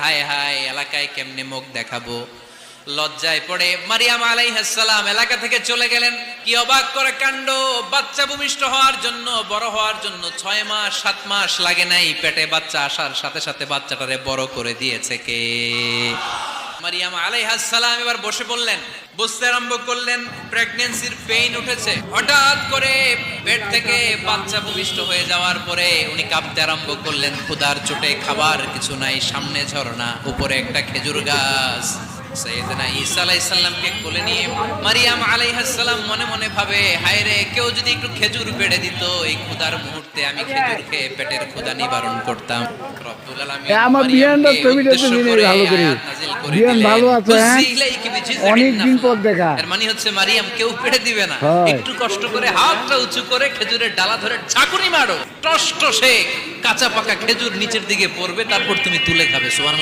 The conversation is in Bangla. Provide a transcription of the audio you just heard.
হায় হায় এলাকায় কেমনে মুখ দেখাবো। লজ্জায় পড়ে মারিয়াম আলাইহিস সালাম এলাকা থেকে চলে গেলেন। কি অবাক করে কাণ্ড! বাচ্চা ভূমিষ্ঠ হওয়ার জন্য, বড় হওয়ার জন্য 6 মাস 7 মাস লাগে নাই, পেটে বাচ্চা আসার সাথে সাথে বাচ্চাটারে বড় করে দিয়েছে কে? মারিয়াম আলাইহিস সালাম এবার বসে পড়লেন, বুঝতে আরম্ভ করলেন প্রেগন্যান্সির পেইন উঠেছে। হঠাৎ করে পেট থেকে বাচ্চা ভূমিষ্ঠ হয়ে যাওয়ার পরে উনি কাঁপতে আরম্ভ করলেন। ক্ষুধার চোটে খাবার কিছু নাই, সামনে ঝর্ণা, উপরে একটা খেজুর গাছ। সাইয়েদনা ঈসা আলাইহিস সালামকে কোলে নিয়ে মারিয়াম আলাইহিস সালাম মনে মনে ভাবে, হায় রে, কেউ যদি একটু খেজুর পেড়ে দিত, এই ক্ষুধার মুহূর্তে আমি খেজুর খেয়ে পেটের ক্ষুধা নিবারণ করতাম। রব্বুল আলামিন আমার বিয়ানটা ছবিটা তো নিয়ে ভালো করে। বিয়ান ভালো আছে, অনেক দিন পর দেখা। এর মানে হচ্ছে মারিয়াম কেউ পেড়ে দিবে না, একটু কষ্ট করে হাতটা উঁচু করে খেজুরের ডালা ধরে ঝাঁকুনি মারো, টস টসে কাঁচা পাকা খেজুর নিচের দিকে পড়বে, তারপর তুমি তুলে খাবে। সুবহানাল্লাহ।